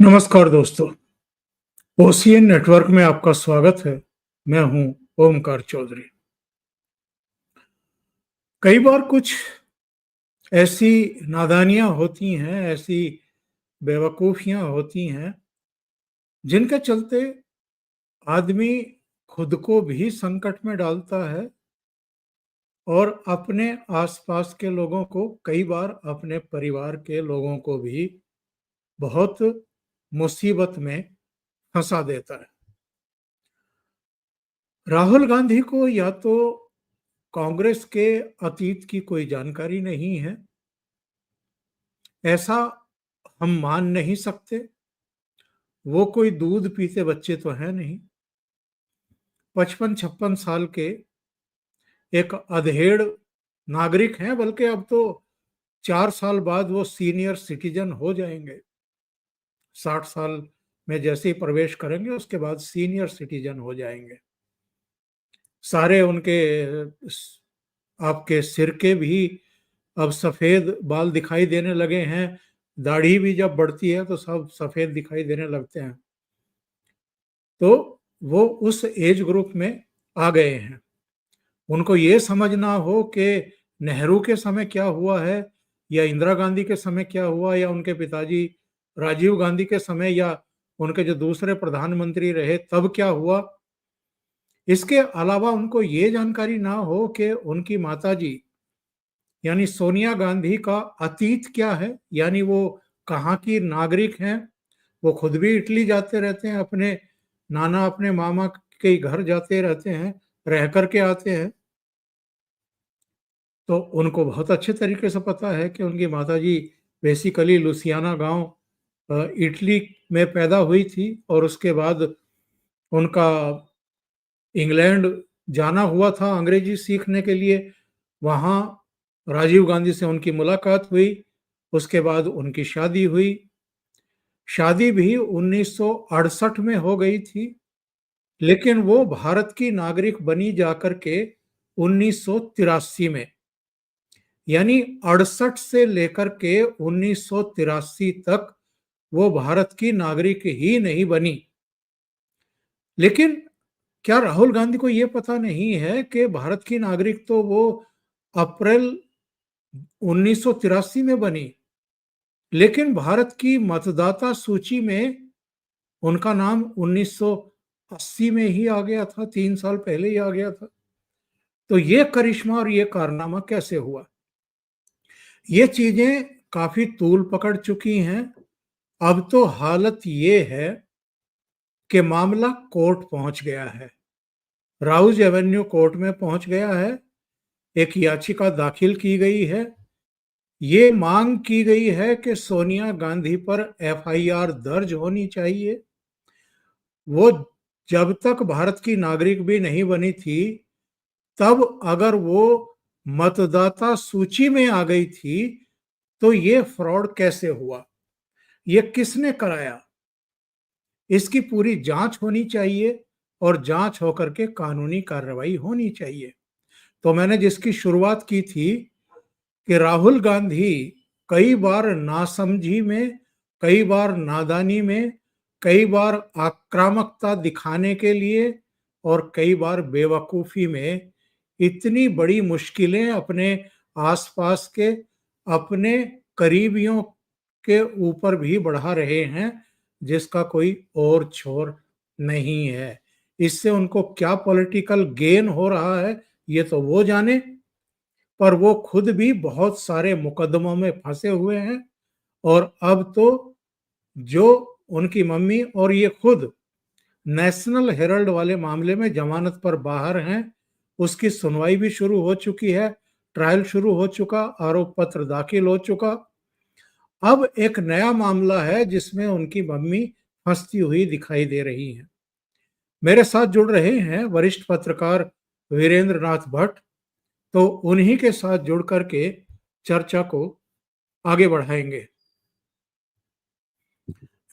नमस्कार दोस्तों, ocean network में आपका स्वागत है। मैं हूं ओमकार चौधरी। कई बार कुछ ऐसी नादानियां होती हैं, ऐसी बेवकूफियां होती हैं, जिनके चलते आदमी खुद को भी संकट में डालता है और अपने आसपास के लोगों को, कई बार अपने परिवार के लोगों को भी बहुत मुसीबत में फंसा देता है। राहुल गांधी को या तो कांग्रेस के अतीत की कोई जानकारी नहीं है, ऐसा हम मान नहीं सकते। वो कोई दूध पीते बच्चे तो है नहीं। 55-56 साल के एक अधेड़ नागरिक हैं, बल्कि अब तो 4 साल बाद वो सीनियर सिटीजन हो जाएंगे। 60 साल में जैसे ही प्रवेश करेंगे उसके बाद सीनियर सिटीजन हो जाएंगे। सारे उनके आपके सिर के भी अब सफेद बाल दिखाई देने लगे हैं। दाढ़ी भी जब बढ़ती है तो सब सफेद दिखाई देने लगते हैं। तो वो उस एज ग्रुप में आ गए हैं। उनको ये समझना हो कि नेहरू के समय क्या हुआ है, या इंदिरा गांधी के समय क्या हुआ, या उनके पिताजी राजीव गांधी के समय, या उनके जो दूसरे प्रधानमंत्री रहे तब क्या हुआ। इसके अलावा उनको ये जानकारी ना हो कि उनकी माताजी यानी सोनिया गांधी का अतीत क्या है, यानी वो कहाँ की नागरिक हैं। वो खुद भी इटली जाते रहते हैं, अपने नाना अपने मामा के घर जाते रहते हैं, रह करके आते हैं। तो उनको बहुत अच्छे तरीके से पता है कि उनकी माताजी बेसिकली लुसियाना गांव इटली में पैदा हुई थी, और उसके बाद उनका इंग्लैंड जाना हुआ था अंग्रेजी सीखने के लिए। वहाँ राजीव गांधी से उनकी मुलाकात हुई, उसके बाद उनकी शादी हुई। शादी भी 1968 में हो गई थी, लेकिन वो भारत की नागरिक बनी जाकर के 1983 में, यानी 68 से लेकर के 1983 तक वो भारत की नागरिक ही नहीं बनी। लेकिन क्या राहुल गांधी को ये पता नहीं है कि भारत की नागरिक तो वो अप्रैल 1983 में बनी, लेकिन भारत की मतदाता सूची में उनका नाम 1980 में ही आ गया था, 3 साल पहले ही आ गया था। तो ये करिश्मा और ये कारनामा कैसे हुआ? ये चीजें काफी तूल पकड़ चुकी हैं। अब तो हालत ये है कि मामला कोर्ट पहुंच गया है, राउज एवेन्यू कोर्ट में पहुंच गया है। एक याचिका दाखिल की गई है। ये मांग की गई है कि सोनिया गांधी पर एफआईआर दर्ज होनी चाहिए। वो जब तक भारत की नागरिक भी नहीं बनी थी, तब अगर वो मतदाता सूची में आ गई थी, तो ये फ्रॉड कैसे हुआ, ये किसने कराया, इसकी पूरी जांच होनी चाहिए और जांच होकर के कानूनी कार्रवाई होनी चाहिए। तो मैंने जिसकी शुरुआत की थी कि राहुल गांधी कई बार नासमझी में, कई बार नादानी में, कई बार आक्रामकता दिखाने के लिए और कई बार बेवकूफी में इतनी बड़ी मुश्किलें अपने आसपास के, अपने करीबियों के ऊपर भी बढ़ा रहे हैं, जिसका कोई और छोर नहीं है। इससे उनको क्या पॉलिटिकल गेन हो रहा है ये तो वो जाने, पर वो खुद भी बहुत सारे मुकदमों में फंसे हुए हैं। और अब तो जो उनकी मम्मी और ये खुद नेशनल हेराल्ड वाले मामले में जमानत पर बाहर हैं, उसकी सुनवाई भी शुरू हो चुकी है, ट्रायल शुरू हो चुका, आरोप पत्र दाखिल हो चुका। अब एक नया मामला है जिसमें उनकी मम्मी फंसती हुई दिखाई दे रही हैं। मेरे साथ जुड़ रहे हैं वरिष्ठ पत्रकार वीरेंद्र नाथ भट्ट। तो उन्हीं के साथ जुड़ करके चर्चा को आगे बढ़ाएंगे।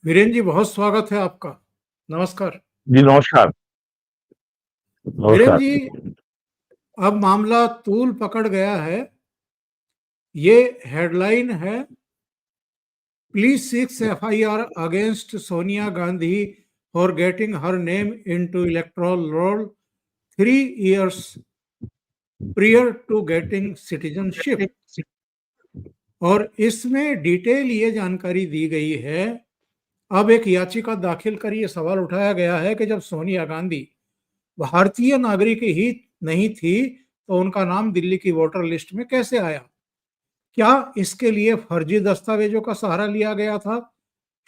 वीरेंद्र जी, बहुत स्वागत है आपका। नमस्कार। जी नमस्कार। वीरेंद्र नमस्कार। जी, अब मामला तूल पकड़ गया है। ये हेडलाइन है Police seeks FIR against Sonia Gandhi for getting her name into electoral roll 3 years prior to getting citizenship. और इसमें डिटेल ये जानकारी दी गई है। अब एक याचिका दाखिल कर ये सवाल उठाया गया है कि जब सोनिया गांधी भारतीय नागरिक ही नहीं थी तो उनका नाम दिल्ली की वोटर लिस्ट में कैसे आया? क्या इसके लिए फर्जी दस्तावेजों का सहारा लिया गया था?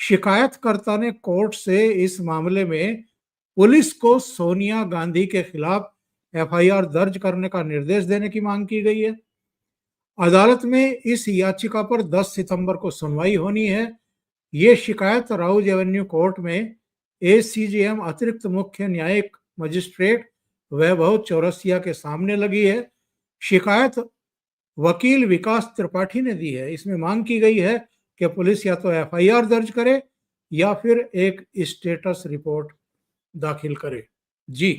शिकायतकर्ता ने कोर्ट से इस मामले में पुलिस को सोनिया गांधी के खिलाफ एफआईआर दर्ज करने का निर्देश देने की मांग की गई है। अदालत में इस याचिका पर 10 सितंबर को सुनवाई होनी है। ये शिकायत राउज एवेन्यू कोर्ट में एसीजेएम अतिरिक्त मुख्य न्यायिक मजिस्ट्रेट वैभव चौरसिया के सामने लगी है। शिकायत वकील विकास त्रिपाठी ने दी है। इसमें मांग की गई है कि पुलिस या तो एफआईआर दर्ज करे या फिर एक स्टेटस रिपोर्ट दाखिल करे। जी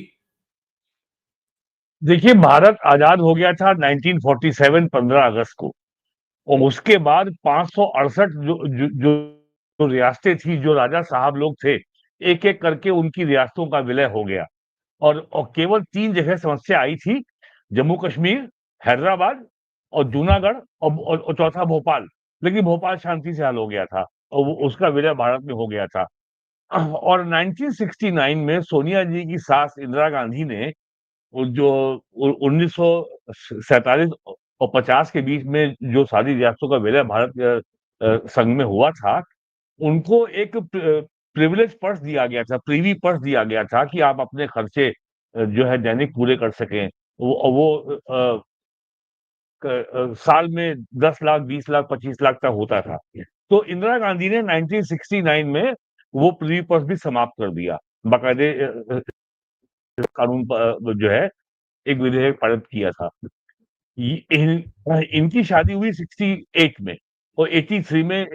देखिए, भारत आजाद हो गया था 1947 15 अगस्त को, और उसके बाद 568 जो रियासतें थी, जो राजा साहब लोग थे, एक एक करके उनकी रियासतों का विलय हो गया। और केवल 3 जगह समस्या आई थी, जम्मू कश्मीर, हैदराबाद और जूनागढ़, और चौथा भोपाल। लेकिन भोपाल शांति से हल हो गया था और उसका विलय भारत में हो गया था। और 1969 में सोनिया जी की सास इंदिरा गांधी ने जो 1947 और 50 के बीच में जो सारी रियासतों का विलय भारत संघ में हुआ था, उनको एक प्रिविलेज पर्स दिया गया था, प्रीवी पर्स दिया गया था कि आप अपने खर्चे जो है दैनिक पूरे कर सकें। वो साल में 10 लाख, 20 लाख, 25 लाख तक होता था। तो इंदिरा गांधी ने 1969 में वो प्रीवी पर्स भी समाप्त कर दिया। बाकायदे कानून जो है एक विधेयक पारित किया था। इनकी शादी हुई 68 में, और 83 में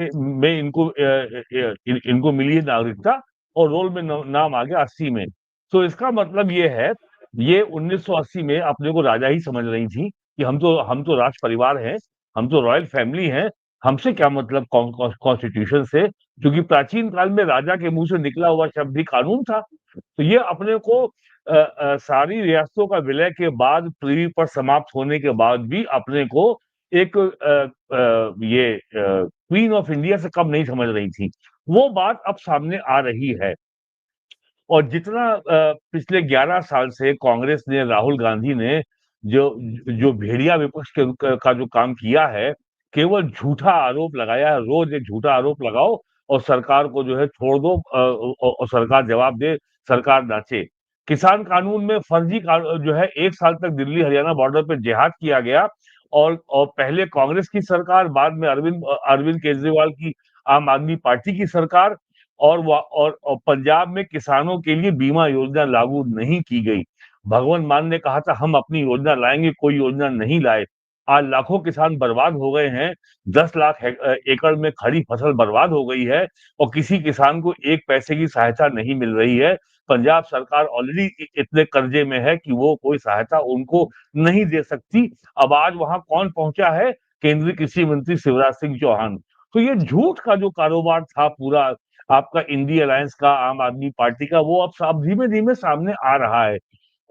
इनको मिली है नागरिकता, और रोल में नाम आ गया 80 में। तो इसका मतलब ये है, ये 1980 में अपने को राजा ही समझ रही थी कि हम तो राज परिवार हैं, हम तो रॉयल फैमिली हैं, हमसे क्या मतलब कॉन्स्टिट्यूशन से, क्योंकि प्राचीन काल में राजा के मुंह से निकला हुआ शब्द भी कानून था। तो ये अपने को सारी रियासतों का विलय के बाद, प्रीवी पर समाप्त होने के बाद भी अपने को एक ये क्वीन ऑफ इंडिया से कम नहीं समझ रही थी। वो बात अब सामने आ रही है। और जितना पिछले 11 साल से कांग्रेस ने, राहुल गांधी ने जो जो भेड़िया विपक्ष का जो काम किया है, केवल झूठा आरोप लगाया है। रोज एक झूठा आरोप लगाओ और सरकार को जो है छोड़ दो, और सरकार जवाब दे, सरकार नाचे। किसान कानून में फर्जी जो है 1 साल तक दिल्ली हरियाणा बॉर्डर पे जिहाद किया गया, और पहले कांग्रेस की सरकार, बाद में अरविंद केजरीवाल की आम आदमी पार्टी की सरकार, और पंजाब में किसानों के लिए बीमा योजना लागू नहीं की गई। भगवंत मान ने कहा था हम अपनी योजना लाएंगे, कोई योजना नहीं लाए। आज लाखों किसान बर्बाद हो गए हैं, 10 लाख एकड़ में खड़ी फसल बर्बाद हो गई है, और किसी किसान को 1 पैसे की सहायता नहीं मिल रही है। पंजाब सरकार ऑलरेडी इतने कर्जे में है कि वो कोई सहायता उनको नहीं दे सकती। अब आज वहां कौन पहुंचा है? केंद्रीय कृषि मंत्री शिवराज सिंह चौहान। तो ये झूठ का जो कारोबार था पूरा आपका इंडी अलायंस का, आम आदमी पार्टी का, वो अब धीमे धीमे सामने आ रहा है।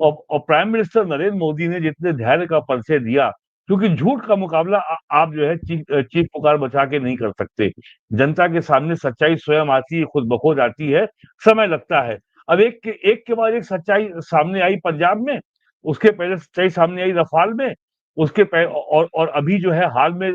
और प्राइम मिनिस्टर नरेंद्र मोदी ने जितने धैर्य का परिचय दिया, क्योंकि झूठ का मुकाबला आप जो है चीख पुकार बचा के नहीं कर सकते। जनता के सामने सच्चाई स्वयं आती है, खुद ब खुद आती है, समय लगता है। अब एक के बाद एक सच्चाई सामने आई पंजाब में, उसके पहले सच्चाई सामने आई रफाल में, उसके पहले और अभी जो है हाल में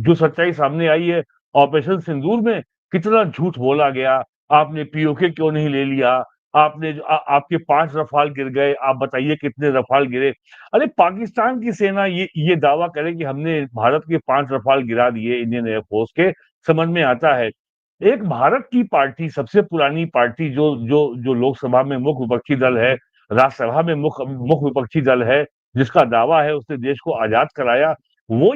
जो सच्चाई सामने आई है ऑपरेशन सिंदूर में। कितना झूठ बोला गया, आपने पीओके क्यों नहीं ले लिया, आपने आपके 5 रफाल गिर गए, आप बताइए कितने रफाल गिरे। अरे पाकिस्तान की सेना ये दावा करे कि हमने भारत के 5 रफाल गिरा दिए इंडियन एयरफोर्स के, समझ में आता है। एक भारत की पार्टी, सबसे पुरानी पार्टी, जो लोकसभा में मुख्य विपक्षी दल है, राज्यसभा में मुख्य विपक्षी दल है, जिसका दावा है उसने देश को आजाद कराया, वो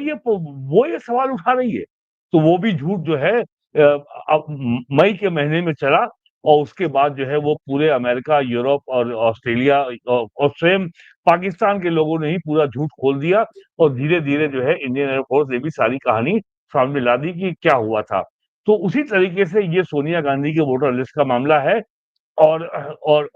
ये सवाल उठा रही है। तो वो भी झूठ जो है अब मई के महीने में चला, और उसके बाद जो है वो पूरे अमेरिका, यूरोप और ऑस्ट्रेलिया और स्वयं पाकिस्तान के लोगों ने ही पूरा झूठ खोल दिया। और धीरे धीरे जो है इंडियन एयरफोर्स ने भी सारी कहानी सामने ला दी कि क्या हुआ था। तो उसी तरीके से ये सोनिया गांधी के वोटर लिस्ट का मामला है। और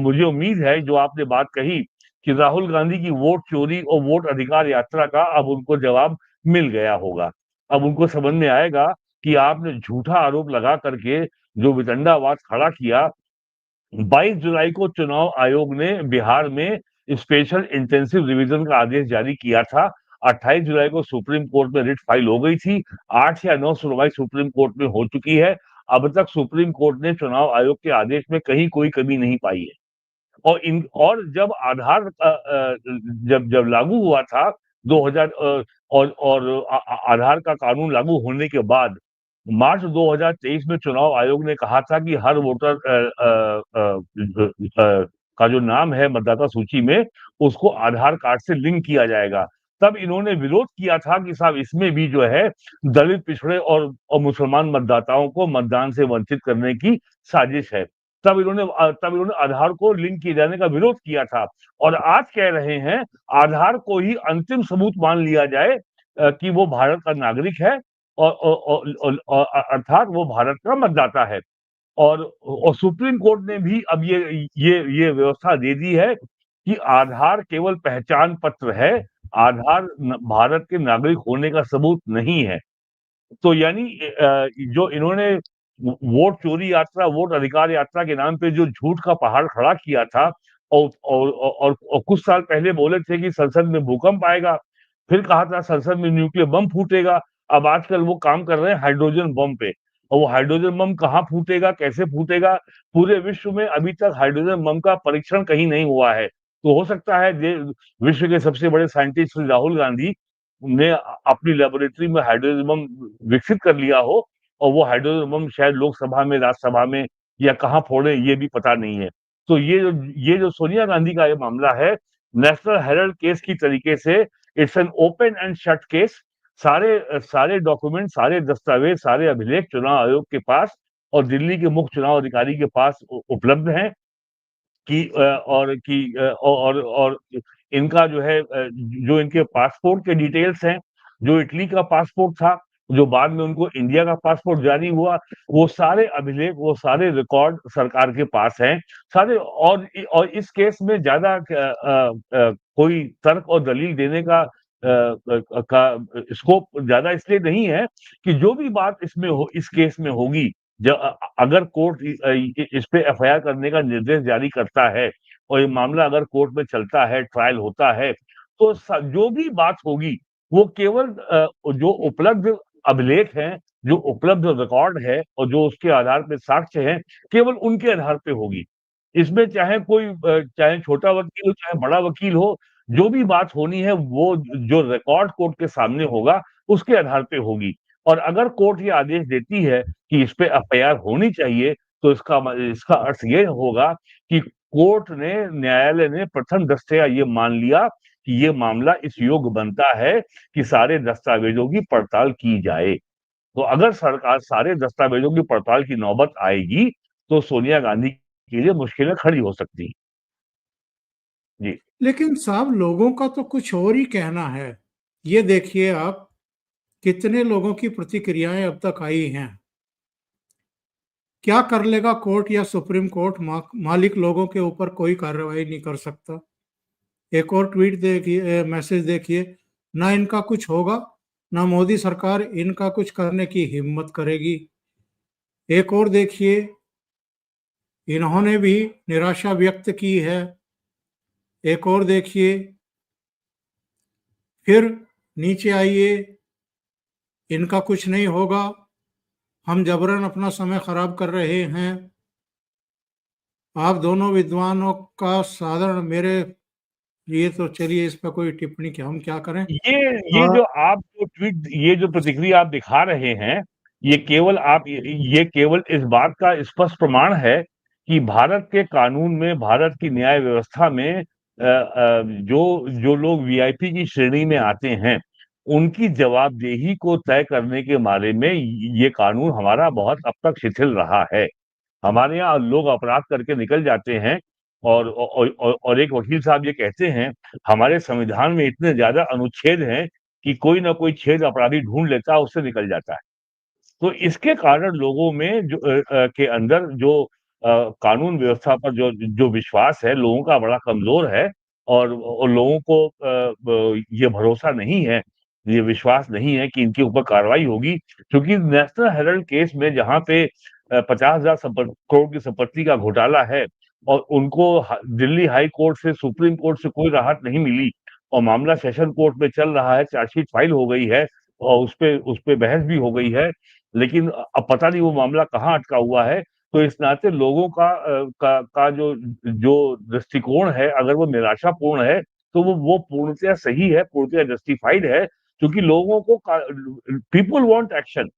मुझे उम्मीद है जो आपने बात कही कि राहुल गांधी की वोट चोरी और वोट अधिकार यात्रा का अब उनको जवाब मिल गया होगा। अब उनको समझ में आएगा कि आपने झूठा आरोप लगा करके जो वितंडावाद खड़ा किया। 22 जुलाई को चुनाव आयोग ने बिहार में स्पेशल इंटेंसिव रिवीजन का आदेश जारी किया था। 28 जुलाई को सुप्रीम कोर्ट में रिट फाइल हो गई थी। 8 या 9 सुनवाई सुप्रीम कोर्ट में हो चुकी है। अब तक सुप्रीम कोर्ट ने चुनाव आयोग के आदेश में कहीं कोई कमी नहीं पाई है। और जब आधार जब जब लागू हुआ था 2000 आधार का कानून लागू होने के बाद मार्च 2023 में चुनाव आयोग ने कहा था कि हर वोटर का जो नाम है मतदाता सूची में उसको आधार कार्ड से लिंक किया जाएगा। तब इन्होंने विरोध किया था कि साहब इसमें भी जो है दलित पिछड़े और मुसलमान मतदाताओं को मतदान से वंचित करने की साजिश है। तब इन्होंने आधार को लिंक किए जाने का विरोध किया था। और आज कह रहे हैं आधार को ही अंतिम सबूत मान लिया जाए कि वो भारत का नागरिक है और अर्थात वो भारत का मतदाता है। और सुप्रीम कोर्ट ने भी अब ये व्यवस्था दे दी है कि आधार केवल पहचान पत्र है। आधार भारत के नागरिक होने का सबूत नहीं है। तो यानी जो इन्होंने वोट चोरी यात्रा, वोट अधिकार यात्रा के नाम पे जो झूठ का पहाड़ खड़ा किया था और कुछ साल पहले बोले थे कि संसद में भूकंप आएगा, फिर कहा था संसद में न्यूक्लियर बम फूटेगा। अब आजकल वो काम कर रहे हैं हाइड्रोजन बम पे। और वो हाइड्रोजन बम कहाँ फूटेगा, कैसे फूटेगा, पूरे विश्व में अभी तक हाइड्रोजन बम का परीक्षण कहीं नहीं हुआ है। तो हो सकता है विश्व के सबसे बड़े साइंटिस्ट राहुल गांधी ने अपनी लेबोरेटरी में हाइड्रोजन बम विकसित कर लिया हो और वो हाइड्रोजन बम शायद लोकसभा में, राज्यसभा में या कहाँ फोड़े ये भी पता नहीं है। तो ये जो सोनिया गांधी का ये मामला है, नेशनल हेराल्ड केस की तरीके से it's an open and shut case. सारे डॉक्यूमेंट, सारे दस्तावेज, सारे अभिलेख चुनाव आयोग के पास और दिल्ली के मुख्य चुनाव अधिकारी के पास उपलब्ध हैं। और इनका जो है जो इनके पासपोर्ट के डिटेल्स हैं, जो इटली का पासपोर्ट था, जो बाद में उनको इंडिया का पासपोर्ट जारी हुआ, वो सारे अभिलेख, वो सारे रिकॉर्ड सरकार के पास हैं। सारे और इस केस में ज्यादा कोई तर्क और दलील देने का स्कोप ज्यादा इसलिए नहीं है कि जो भी बात इस केस में होगी, अगर कोर्ट इस पे एफआईआर करने का निर्देश जारी करता है और ये मामला अगर कोर्ट में चलता है, ट्रायल होता है, तो जो भी बात होगी वो केवल जो उपलब्ध अभिलेख हैं, जो उपलब्ध रिकॉर्ड है और जो उसके आधार पे साक्ष्य हैं, केवल उनके आधार पे होगी। इसमें चाहे छोटा वकील हो, चाहे बड़ा वकील हो, जो भी बात होनी है वो जो रिकॉर्ड कोर्ट के सामने होगा उसके आधार पे होगी। और अगर कोर्ट ये आदेश देती है कि इस पे एफआईआर होनी चाहिए, तो इसका अर्थ ये होगा कि न्यायालय ने प्रथम दृष्टया ये मान लिया कि ये मामला इस योग्य बनता है कि सारे दस्तावेजों की पड़ताल की जाए। तो अगर सरकार सारे दस्तावेजों की पड़ताल की नौबत आएगी, तो सोनिया गांधी के लिए मुश्किलें खड़ी हो सकती हैं। जी। लेकिन साहब लोगों का तो कुछ और ही कहना है। ये देखिए आप, कितने लोगों की प्रतिक्रियाएं अब तक आई हैं। क्या कर लेगा कोर्ट या सुप्रीम कोर्ट? मालिक लोगों के ऊपर कोई कार्रवाई नहीं कर सकता। एक और ट्वीट देखिए, मैसेज देखिए, ना इनका कुछ होगा, ना मोदी सरकार इनका कुछ करने की हिम्मत करेगी। एक और देखिए, इन्होंने भी निराशा व्यक्त की है। एक और देखिए, फिर नीचे आइए, इनका कुछ नहीं होगा, हम जबरन अपना समय खराब कर रहे हैं। आप दोनों विद्वानों का साधारण मेरे लिए तो चलिए इस पर कोई टिप्पणी कि हम क्या करें। ये जो प्रतिक्रिया आप दिखा रहे हैं, ये केवल इस बात का स्पष्ट प्रमाण है कि भारत के कानून में, भारत की न्याय व्यवस्था में जो लोग वीआईपी की श्रेणी में आते हैं, उनकी जवाबदेही को तय करने के बारे में ये कानून हमारा बहुत अब तक शिथिल रहा है। हमारे यहाँ लोग अपराध करके निकल जाते हैं और एक वकील साहब ये कहते हैं, हमारे संविधान में इतने ज्यादा अनुच्छेद हैं कि कोई ना कोई छेद अपराधी ढूंढ लेता है, उससे निकल जाता है। तो इसके कारण लोगों में के अंदर जो कानून व्यवस्था पर जो विश्वास है लोगों का बड़ा कमजोर है, और लोगों को ये भरोसा नहीं है, ये विश्वास नहीं है कि इनके ऊपर कार्रवाई होगी, क्योंकि नेशनल हेराल्ड केस में जहां पे 50,000 करोड़ की संपत्ति का घोटाला है और उनको दिल्ली हाई कोर्ट से, सुप्रीम कोर्ट से कोई राहत नहीं मिली, और मामला सेशन कोर्ट में चल रहा है, चार्जशीट फाइल हो गई है और उस पे बहस भी हो गई है, लेकिन अब पता नहीं वो मामला कहाँ अटका हुआ है। तो इस नाते लोगों का जो दृष्टिकोण है, अगर वो निराशापूर्ण है, तो वो पूर्णतया सही है, पूर्णतया जस्टिफाइड है, क्योंकि लोगों को पीपल वांट एक्शन।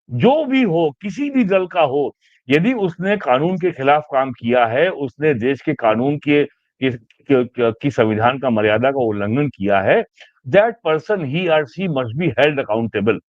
जो भी हो, किसी भी दल का हो, यदि उसने कानून के खिलाफ काम किया है, उसने देश के कानून की संविधान का मर्यादा का उल्लंघन किया है, दैट पर्सन ही और she must be held accountable.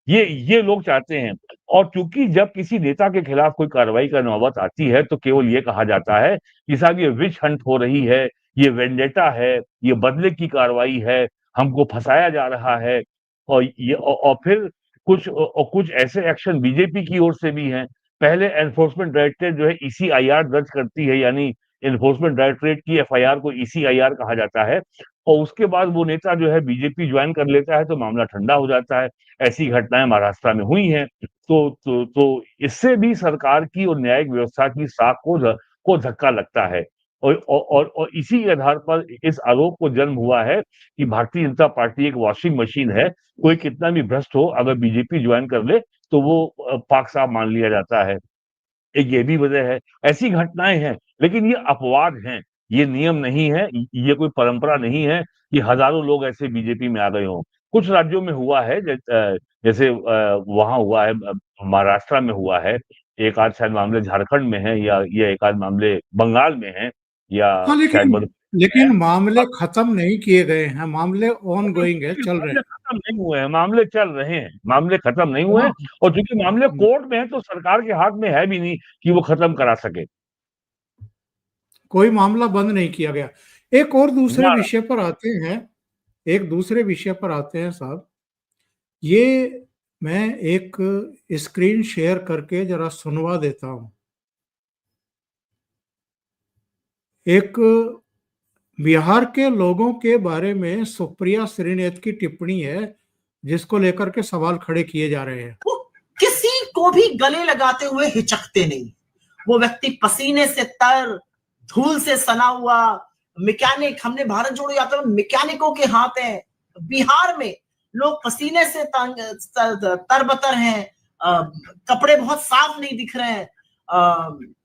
ये लोग चाहते हैं। और चूंकि जब किसी नेता के खिलाफ कोई कार्रवाई का नौबत आती है, तो केवल ये कहा जाता है कि साहब ये विच हंट हो रही है, ये वेंडेटा है, ये बदले की कार्रवाई है, हमको फंसाया जा रहा है। और फिर कुछ ऐसे एक्शन बीजेपी की ओर से भी हैं। पहले एनफोर्समेंट डायरेक्टरेट जो है ईसीआईआर दर्ज करती है, यानी एनफोर्समेंट डायरेक्टरेट की एफआईआर को ईसीआईआर कहा जाता है, और उसके बाद वो नेता जो है बीजेपी ज्वाइन कर लेता है, तो मामला ठंडा हो जाता है। ऐसी घटनाएं महाराष्ट्र में हुई हैं। तो इससे भी सरकार की और न्यायिक व्यवस्था की साख को धक्का लगता है। और इसी के आधार पर इस आरोप को जन्म हुआ है कि भारतीय जनता पार्टी एक वॉशिंग मशीन है, कोई कितना भी भ्रष्ट हो, अगर बीजेपी ज्वाइन कर ले तो वो पाक साफ मान लिया जाता है। एक ये भी वजह है। ऐसी घटनाएं हैं, लेकिन ये अपवाद हैं, ये नियम नहीं है, ये कोई परंपरा नहीं है कि हजारों लोग ऐसे बीजेपी में आ गए हों। कुछ राज्यों में हुआ है, जैसे वहां हुआ है, महाराष्ट्र में हुआ है, एक आध शायद मामले झारखंड में है, या एक आध मामले बंगाल में है, या हाँ, शायद लेकिन मध्य प्रदेश लेकिन में मामले है। खत्म नहीं किए गए हैं, मामले ऑन गोइंग है, चल रहे मामले खत्म नहीं हुए हैं, मामले चल रहे हैं, मामले खत्म नहीं हैं। हुए हैं। हाँ। और चूंकि मामले हम्म, कोर्ट में है, तो सरकार के हाथ में है भी नहीं कि वो खत्म करा सके। कोई मामला बंद नहीं किया गया। एक और दूसरे ना, विषय पर आते हैं, एक दूसरे विषय पर आते हैं साहब। ये मैं एक स्क्रीन शेयर करके जरा सुनवा देता हूं। एक बिहार के लोगों के बारे में सुप्रिया श्रीनेत की टिप्पणी है, जिसको लेकर के सवाल खड़े किए जा रहे हैं। वो किसी को भी गले लगाते हुए हिचकते नहीं। वो व्यक्ति पसीने से तर, धूल से सना हुआ मैकेनिक, हमने भारत जोड़ो यात्रा में मैकेनिकों के हाथ हैं। बिहार में लोग पसीने से तरबतर हैं, कपड़े बहुत साफ नहीं दिख रहे हैं,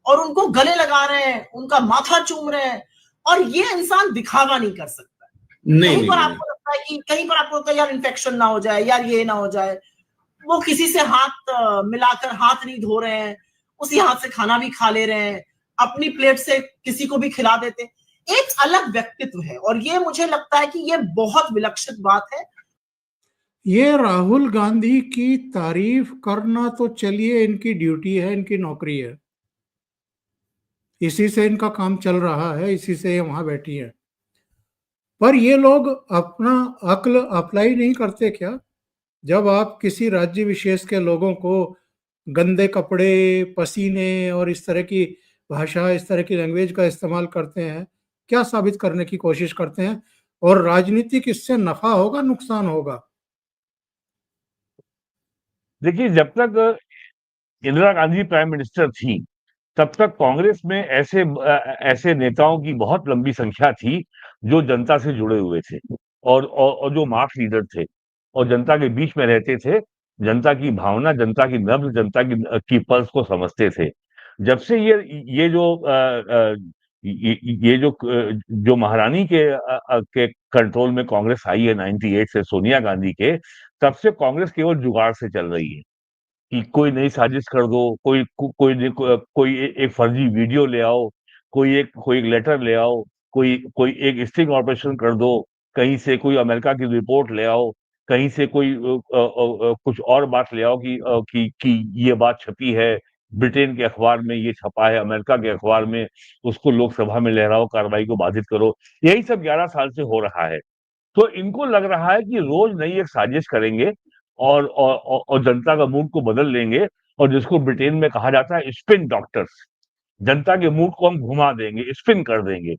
और उनको गले लगा रहे हैं, उनका माथा चूम रहे हैं, और ये इंसान दिखावा नहीं कर सकता। कहीं पर आपको लगता है कि कहीं पर आपको लगता है यार इन्फेक्शन ना हो जाए, यार ये ना हो जाए, वो किसी से हाथ मिलाकर हाथ नहीं धो रहे हैं, उसी हाथ से खाना भी खा ले रहे हैं, अपनी प्लेट से किसी को भी खिला देते हैं। एक अलग व्यक्तित्व है, और ये मुझे लगता है कि ये बहुत विलक्षित बात है। ये राहुल गांधी की तारीफ करना तो चलिए इनकी ड्यूटी है, इनकी नौकरी है, इसी से इनका काम चल रहा है, इसी से ये वहां बैठी है। पर ये लोग अपना अक्ल अप्लाई नहीं करते क्या? जब आप किसी राज्य विशेष के लोगों को गंदे कपड़े, पसीने और इस तरह की भाषा, इस तरह की लैंग्वेज का इस्तेमाल करते हैं, क्या साबित करने की कोशिश करते हैं? और राजनीतिक इससे नफा होगा, नुकसान होगा? देखिए, जब तक इंदिरा गांधी प्राइम मिनिस्टर थी, तब तक कांग्रेस में ऐसे नेताओं की बहुत लंबी संख्या थी जो जनता से जुड़े हुए थे, और जो मास लीडर थे, और जनता के बीच में रहते थे, जनता की भावना, जनता की नब्ज, जनता की पल्स को समझते थे। जब से ये जो जो महारानी के कंट्रोल में कांग्रेस आई है 98 से, सोनिया गांधी के, तब से कांग्रेस केवल जुगाड़ से चल रही है कि कोई नई साजिश कर दो, कोई एक फर्जी वीडियो ले आओ, कोई एक लेटर ले आओ, कोई एक स्टिंग ऑपरेशन कर दो, कहीं से कोई अमेरिका की रिपोर्ट ले आओ, कहीं से कोई कुछ और बात ले आओ कि ये बात छपी है, ब्रिटेन के अखबार में ये छपा है, अमेरिका के अखबार में, उसको लोकसभा में लहराओ, कार्रवाई को बाधित करो। यही सब 11 साल से हो रहा है। तो इनको लग रहा है कि रोज नई एक साजिश करेंगे और जनता का मूड को बदल लेंगे, और जिसको ब्रिटेन में कहा जाता है स्पिन डॉक्टर्स, जनता के मूड को हम घुमा देंगे, स्पिन कर देंगे।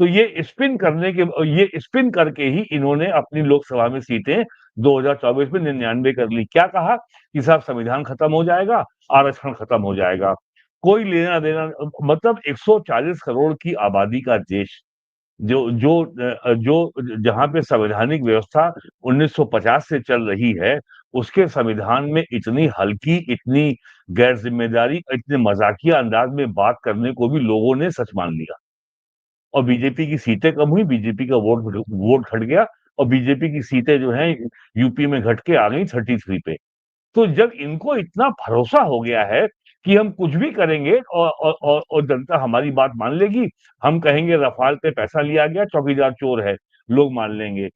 तो ये स्पिन करके ही इन्होंने अपनी लोकसभा में सीटें 2024 में 99 कर ली। क्या कहा कि साहब संविधान खत्म हो जाएगा, आरक्षण खत्म हो जाएगा, कोई लेना देना, मतलब 140 करोड़ की आबादी का देश, जो जो जो जहाँ पे संवैधानिक व्यवस्था 1950 से चल रही है, उसके संविधान में इतनी हल्की, इतनी गैर जिम्मेदारी, इतने मजाकिया अंदाज में बात करने को भी लोगों ने सच मान लिया, और बीजेपी की सीटें कम हुई, बीजेपी का वोट घट गया, और बीजेपी की सीटें जो हैं यूपी में घट के आ गई 33 पे। तो जब इनको इतना भरोसा हो गया है कि हम कुछ भी करेंगे और जनता हमारी बात मान लेगी, हम कहेंगे रफाल पे पैसा लिया गया, चौकीदार चोर है, लोग मान लेंगे।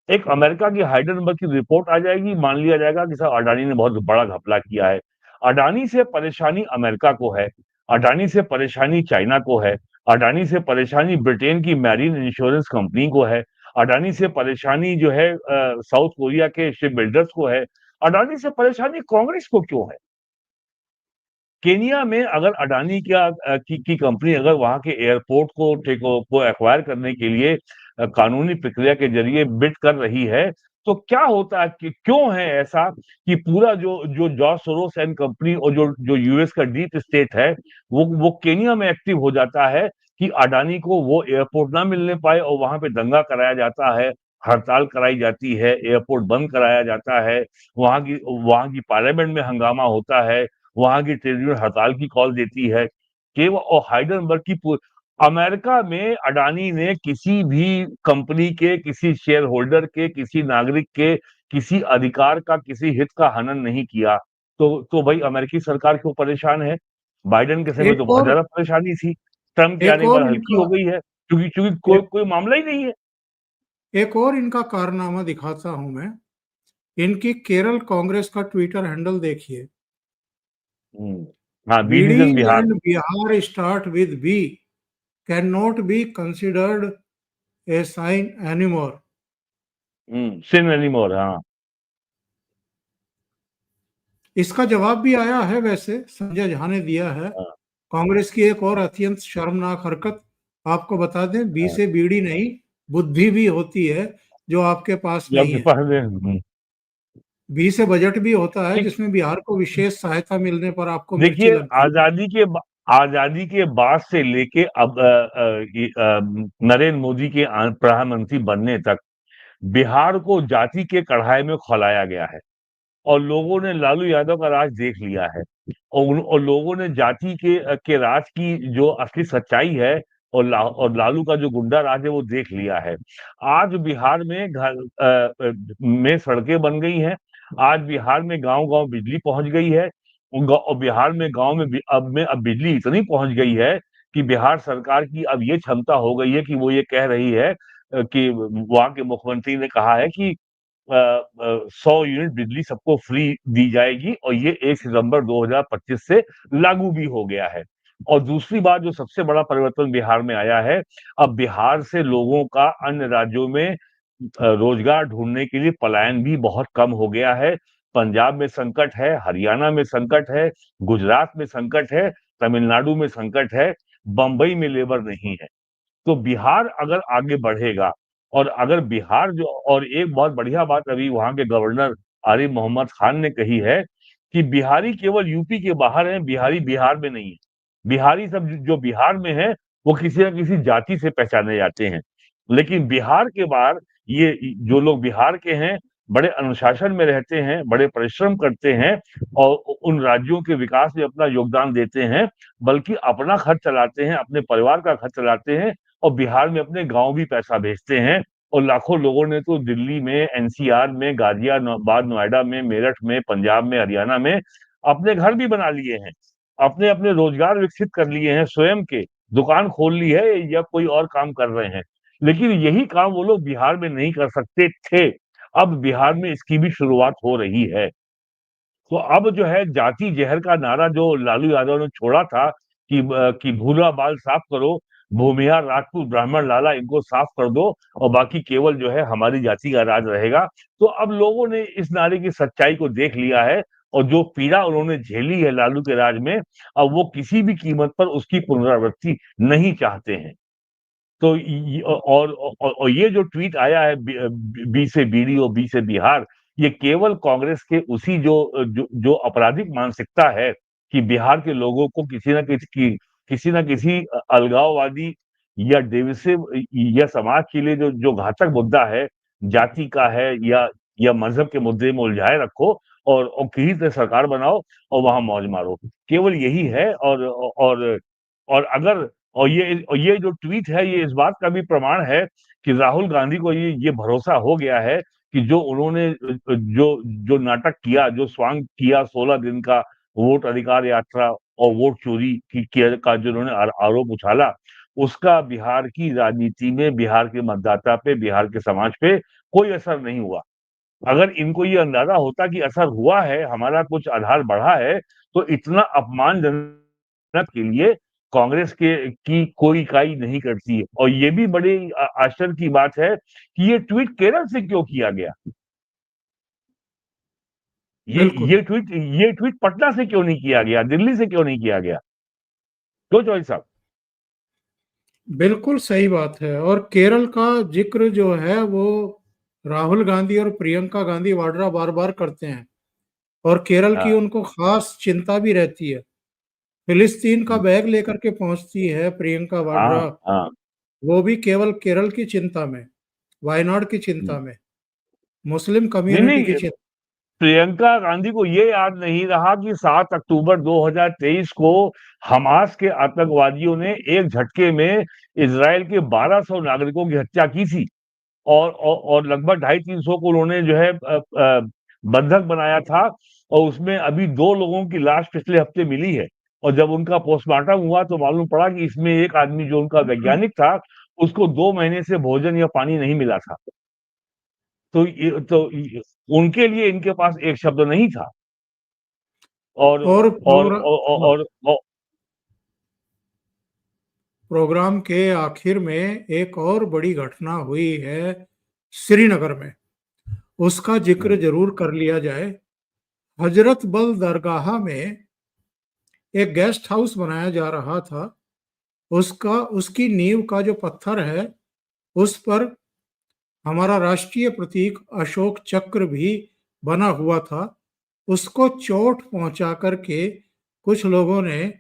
एक अमेरिका की हाइडेनबर्ग की रिपोर्ट आ जाएगी, मान लिया जाएगा कि साहब अडानी ने बहुत बड़ा घपला किया है। अडानी से परेशानी अमेरिका को है, अडानी से परेशानी चाइना को है, अडानी से परेशानी ब्रिटेन की मैरीन इंश्योरेंस कंपनी को है, अडानी से परेशानी जो है साउथ कोरिया के शिप बिल्डर्स को है, अडानी से परेशानी कांग्रेस को क्यों है? केनिया में अगर अडानी की कंपनी अगर वहां के एयरपोर्ट को एक्वायर करने के लिए कानूनी प्रक्रिया के जरिए बिड कर रही है, तो क्या होता है कि क्यों है ऐसा कि पूरा जो जो जॉर्ज सोरोस एंड कंपनी और जो जो यूएस का डीप स्टेट है, वो केनिया में एक्टिव हो जाता है कि अडानी को वो एयरपोर्ट ना मिलने पाए, और वहां पे दंगा कराया जाता है, हड़ताल कराई जाती है, एयरपोर्ट बंद कराया जाता है, वहां की पार्लियामेंट में हंगामा होता है, वहां की ट्रेड यूनियन हड़ताल की कॉल देती है। केवल और हाइडेनबर्ग की अमेरिका में अडानी ने किसी भी कंपनी के, किसी शेयर होल्डर के, किसी नागरिक के, किसी अधिकार का, किसी हित का हनन नहीं किया। तो भाई अमेरिकी सरकार क्यों परेशान है? बाइडेन के समय तो एक बहुत और ज्यादा परेशानी थी, ट्रंप के एक आने के बाद और हल्की हो इनका गई है, क्योंकि कोई एक, कोई मामला ही नहीं है। एक और इनका कारनामा दिखाता हूं मैं। इनकी केरल कांग्रेस का ट्विटर हैंडल देखिए। हाँ, B BD division Bihar. And Bihar start with B can not be considered a sign anymore. Sin anymore, हाँ। इसका जवाब भी आया है, वैसे संजय झा ने दिया है। हाँ, कांग्रेस की एक और अत्यंत शर्मनाक हरकत आपको बता दें, बी हाँ। से बीड़ी नहीं, बुद्धि भी होती है जो आपके पास जो नहीं आपके है। पास है, बी से बजट भी होता है ठीक। जिसमें बिहार को विशेष सहायता मिलने पर आपको मिर्ची देखिए, लगती है। आजादी के बाद से लेके अब नरेंद्र मोदी के प्रधानमंत्री बनने तक बिहार को जाति के कढ़ाई में खौलाया गया है, और लोगों ने लालू यादव का राज देख लिया है, और लोगों ने जाति के राज की जो असली सच्चाई है, और लालू का जो गुंडा राज है वो देख लिया है। आज बिहार में में सड़कें बन गई हैं, आज बिहार में गांव-गांव बिजली पहुंच गई है, और बिहार में गांव में अब बिजली इतनी पहुंच गई है कि बिहार सरकार की अब ये क्षमता हो गई है कि वो ये कह रही है कि वहां के मुख्यमंत्री ने कहा है कि 100 यूनिट बिजली सबको फ्री दी जाएगी, और ये 1 सितंबर 2025 से लागू भी हो गया है। और दूसरी बात, जो सबसे बड़ा परिवर्तन बिहार में आया है, अब बिहार से लोगों का अन्य राज्यों में रोजगार ढूंढने के लिए पलायन भी बहुत कम हो गया है। पंजाब में संकट है, हरियाणा में संकट है, गुजरात में संकट है, तमिलनाडु में संकट है, बंबई में लेबर नहीं है। तो बिहार अगर आगे बढ़ेगा, और अगर बिहार जो, और एक बहुत बढ़िया बात अभी वहां के गवर्नर आरिफ मोहम्मद खान ने कही है कि बिहारी केवल यूपी के बाहर हैं, बिहारी बिहार में नहीं है। बिहारी सब जो बिहार में है, वो किसी ना किसी जाति से पहचाने जाते हैं, लेकिन बिहार के बाहर ये जो लोग बिहार के हैं, बड़े अनुशासन में रहते हैं, बड़े परिश्रम करते हैं, और उन राज्यों के विकास में अपना योगदान देते हैं, बल्कि अपना खर्च चलाते हैं, अपने परिवार का खर्च चलाते हैं, और बिहार में अपने गांव भी पैसा भेजते हैं। और लाखों लोगों ने तो दिल्ली में, एनसीआर में, गाजियाबाद, नोएडा में, मेरठ में, पंजाब में, हरियाणा में अपने घर भी बना लिए हैं, अपने अपने रोजगार विकसित कर लिए हैं, स्वयं के दुकान खोल ली है, या कोई और काम कर रहे हैं। लेकिन यही काम वो लोग बिहार में नहीं कर सकते थे, अब बिहार में इसकी भी शुरुआत हो रही है। तो अब जो है जाति जहर का नारा जो लालू यादव ने छोड़ा था कि भूरा बाल साफ करो, भूमिहार, राजपूत, ब्राह्मण, लाला इनको साफ कर दो और बाकी केवल जो है हमारी जाति का राज रहेगा। तो अब लोगों ने इस नारे की सच्चाई को देख लिया है और जो पीड़ा उन्होंने झेली है लालू के राज में, अब वो किसी भी कीमत पर उसकी पुनरावृत्ति नहीं चाहते हैं। तो और ये जो ट्वीट आया है बी से बीडी और बी से बिहार, ये केवल कांग्रेस के उसी जो आपराधिक मानसिकता है कि बिहार के लोगों को किसी ना किसी अलगाववादी या डिविसिव या समाज के लिए जो घातक मुद्दा है, जाति का है या मजहब के मुद्दे में उलझाए रखो और किसी तरह सरकार बनाओ और वहां मौज मारो। केवल यही है। और अगर ये जो ट्वीट है ये इस बात का भी प्रमाण है कि राहुल गांधी को ये भरोसा हो गया है कि जो उन्होंने जो नाटक किया, जो स्वांग किया 16 दिन का वोट अधिकार यात्रा और वोट चोरी का जो उन्होंने आरोप उछाला, उसका बिहार की राजनीति में, बिहार के मतदाता पे, बिहार के समाज पे कोई असर नहीं हुआ। अगर इनको ये अंदाजा होता कि असर हुआ है, हमारा कुछ आधार बढ़ा है, तो इतना अपमानजनक के लिए कांग्रेस की कोई इकाई नहीं करती है। और ये भी बड़ी आश्चर्य की बात है कि ये ट्वीट केरल से क्यों किया गया? ये ट्वीट पटना से क्यों नहीं किया गया? दिल्ली से क्यों नहीं किया गया? क्यों चौधरी साहब? बिल्कुल सही बात है। और केरल का जिक्र जो है वो राहुल गांधी और प्रियंका गांधी वाड्रा बार बार करते हैं और केरल की हाँ। उनको खास चिंता भी रहती है। फिलिस्तीन का बैग लेकर के पहुंचती है प्रियंका वाड्रा, हाँ, हाँ। वो भी केवल केरल की चिंता में, वायनाड की चिंता में, मुस्लिम नहीं, कम्युनिटी की नहीं, चिंता। प्रियंका गांधी को ये याद नहीं रहा कि 7 अक्टूबर 2023 को हमास के आतंकवादियों ने एक झटके में इजराइल के 1200 नागरिकों की हत्या की थी और लगभग 250-300 को उन्होंने जो है बंधक बनाया था और उसमें अभी 2 लोगों की लाश पिछले हफ्ते मिली है। और जब उनका पोस्टमार्टम हुआ तो मालूम पड़ा कि इसमें एक आदमी जो उनका वैज्ञानिक था, उसको 2 महीने से भोजन या पानी नहीं मिला था। उनके लिए इनके पास एक शब्द नहीं था। और और और और प्रोग्राम के आखिर में एक और बड़ी घटना हुई है श्रीनगर में, उसका जिक्र जरूर कर लिया जाए। हजरत बल दरगाह में एक गेस्ट हाउस बनाया जा रहा था, उसकी नींव का जो पत्थर है उस पर हमारा राष्ट्रीय प्रतीक अशोक चक्र भी बना हुआ था। उसको चोट पहुंचा करके कुछ लोगों ने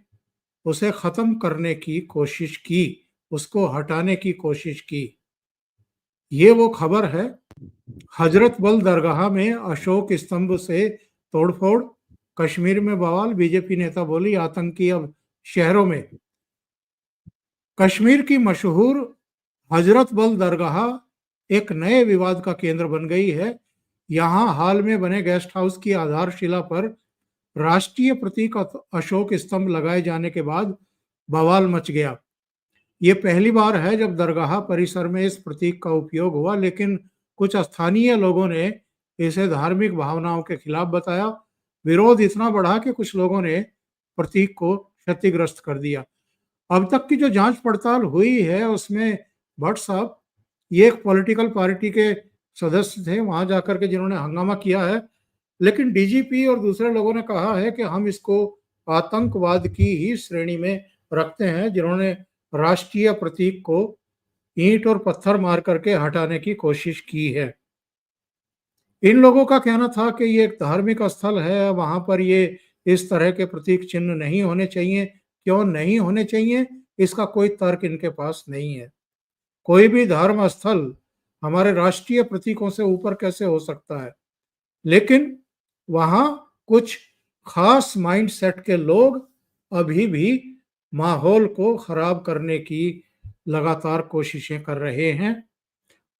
उसे खत्म करने की कोशिश की, उसको हटाने की कोशिश की। ये वो खबर है। हजरत बल दरगाह में अशोक स्तंभ से तोड़फोड़, कश्मीर में बवाल, बीजेपी नेता बोली आतंकी अब शहरों में। कश्मीर की मशहूर हजरत बल दरगाह एक नए विवाद का केंद्र बन गई है। यहाँ हाल में बने गेस्ट हाउस की आधारशिला पर राष्ट्रीय प्रतीक अशोक स्तंभ लगाए जाने के बाद बवाल मच गया। ये पहली बार है जब दरगाह परिसर में इस प्रतीक का उपयोग हुआ, लेकिन कुछ स्थानीय लोगों ने इसे धार्मिक भावनाओं के खिलाफ बताया। विरोध इतना बढ़ा कि कुछ लोगों ने प्रतीक को क्षतिग्रस्त कर दिया। अब तक की जो जांच पड़ताल हुई है उसमें भट्ट साहब, ये एक पॉलिटिकल पार्टी के सदस्य थे वहां जाकर के जिन्होंने हंगामा किया है, लेकिन डीजीपी और दूसरे लोगों ने कहा है कि हम इसको आतंकवाद की ही श्रेणी में रखते हैं, जिन्होंने राष्ट्रीय प्रतीक को ईंट और पत्थर मार करके हटाने की कोशिश की है। इन लोगों का कहना था कि ये एक धार्मिक स्थल है, वहां पर ये इस तरह के प्रतीक चिन्ह नहीं होने चाहिए। क्यों नहीं होने चाहिए, इसका कोई तर्क इनके पास नहीं है। कोई भी धर्म स्थल हमारे राष्ट्रीय प्रतीकों से ऊपर कैसे हो सकता है? लेकिन वहां कुछ खास माइंडसेट के लोग अभी भी माहौल को खराब करने की लगातार कोशिशें कर रहे हैं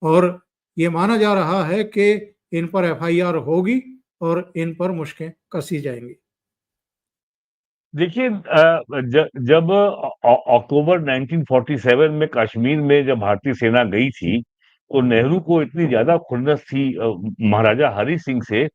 और ये माना जा रहा है कि इन पर एफआईआर होगी और इन पर मुश्कें कसी जाएंगी। देखिए, जब अक्टूबर 1947 में कश्मीर में जब भारतीय सेना गई थी, तो नेहरू को इतनी ज्यादा खुन्नस थी महाराजा हरि सिंह से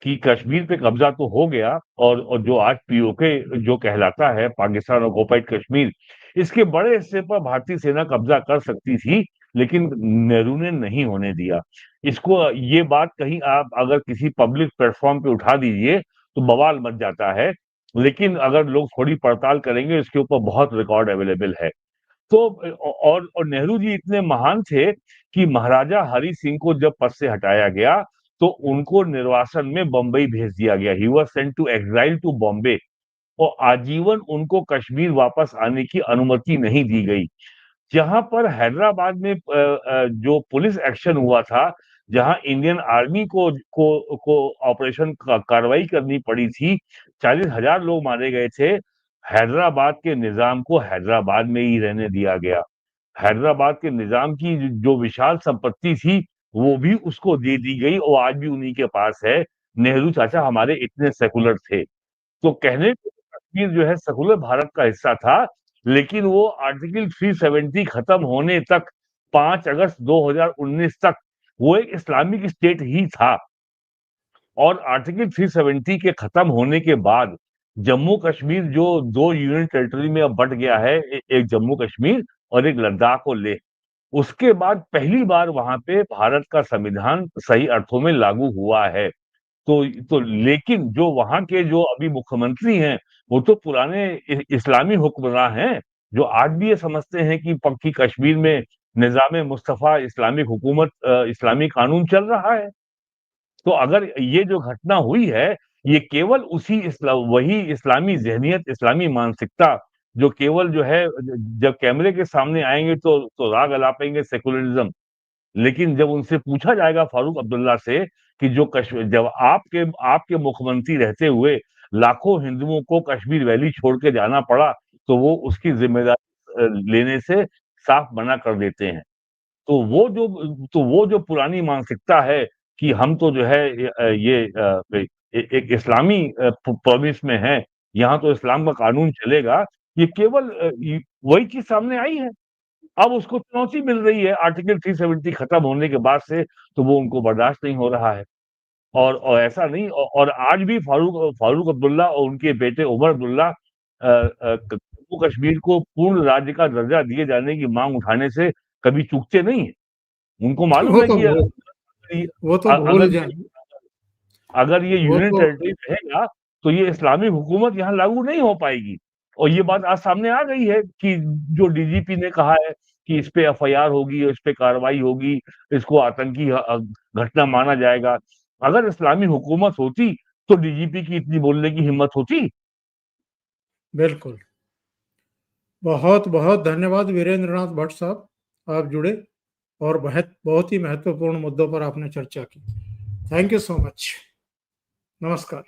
कि कश्मीर पे कब्जा तो हो गया और जो आज पीओके जो कहलाता है, पाकिस्तान ऑक्युपाइड कश्मीर, इसके बड़े हिस्से पर भारतीय सेना कब्जा कर सकती थी, लेकिन नेहरू ने नहीं होने दिया। इसको ये बात कहीं आप अगर किसी पब्लिक प्लेटफॉर्म पे उठा दीजिए तो बवाल मच जाता है, लेकिन अगर लोग थोड़ी पड़ताल करेंगे इसके ऊपर बहुत रिकॉर्ड अवेलेबल है। तो और नेहरू जी इतने महान थे कि महाराजा हरि सिंह को जब पद से हटाया गया तो उनको निर्वासन में बंबई भेज दिया गया। He was sent to exile to Bombay और आजीवन उनको कश्मीर वापस आने की अनुमति नहीं दी गई। जहां पर हैदराबाद में जो पुलिस एक्शन हुआ था, जहां इंडियन आर्मी को ऑपरेशन कार्रवाई करनी पड़ी थी, 40,000 लोग मारे गए थे। हैदराबाद के निजाम को हैदराबाद में ही रहने दिया गया। हैदराबाद के निजाम की जो विशाल संपत्ति थी वो भी उसको दे दी गई और आज भी उन्हीं के पास है। नेहरू चाचा हमारे इतने सेकुलर थे। तो कहने को कश्मीर जो है सेकुलर भारत का हिस्सा था, लेकिन वो आर्टिकल 370 खत्म होने तक 5 अगस्त 2019 तक वो एक इस्लामिक स्टेट ही था। और आर्टिकल 370 के खत्म होने के बाद जम्मू कश्मीर जो 2 यूनियन टेरिटरी में अब बंट गया है, एक जम्मू कश्मीर और एक लद्दाख और लेह। उसके बाद पहली बार वहां पे भारत का संविधान सही अर्थों में लागू हुआ है। तो लेकिन जो वहां के जो अभी मुख्यमंत्री हैं वो तो पुराने इस्लामी हुक्मरान हैं, जो आज भी ये समझते हैं कि पक्की कश्मीर में निजाम मुस्तफा इस्लामिक हुकूमत इस्लामी कानून चल रहा है। तो अगर ये जो घटना हुई है ये केवल वही इस्लामी ज़हनियत, इस्लामी मानसिकता जो केवल जो है जब कैमरे के सामने आएंगे तो राग अलापेंगे सेकुलरिज्म, लेकिन जब उनसे पूछा जाएगा फारूक अब्दुल्ला से कि जो कश्मीर जब आपके मुख्यमंत्री रहते हुए लाखों हिंदुओं को कश्मीर वैली छोड़ के जाना पड़ा तो वो उसकी जिम्मेदारी लेने से साफ मना कर देते हैं। तो वो जो पुरानी मानसिकता है कि हम तो जो है एक इस्लामी प्रोविंस में है, यहाँ तो इस्लाम का कानून चलेगा, ये केवल वही चीज सामने आई है। अब उसको चुनौती मिल रही है आर्टिकल 370 खत्म होने के बाद से, तो वो उनको बर्दाश्त नहीं हो रहा है। और ऐसा नहीं और आज भी फारूक अब्दुल्ला और उनके बेटे उमर अब्दुल्ला जम्मू कश्मीर को पूर्ण राज्य का दर्जा दिए जाने की मांग उठाने से कभी चूकते नहीं है। उनको मालूम है कि वो तो भूल जाए, अगर ये यूनियन टेरिटरी रहेगा तो ये इस्लामिक हुकूमत यहाँ लागू नहीं हो पाएगी। और ये बात आज सामने आ गई है कि जो डीजीपी ने कहा है कि इस पे एफआईआर होगी, इस पे कार्रवाई होगी, इसको आतंकी घटना माना जाएगा। अगर इस्लामी हुकूमत होती तो डीजीपी की इतनी बोलने की हिम्मत होती? बिल्कुल। बहुत बहुत धन्यवाद वीरेंद्र नाथ भट्ट साहब, आप जुड़े और बहुत ही महत्वपूर्ण मुद्दों पर आपने चर्चा की। Thank you so much. नमस्कार।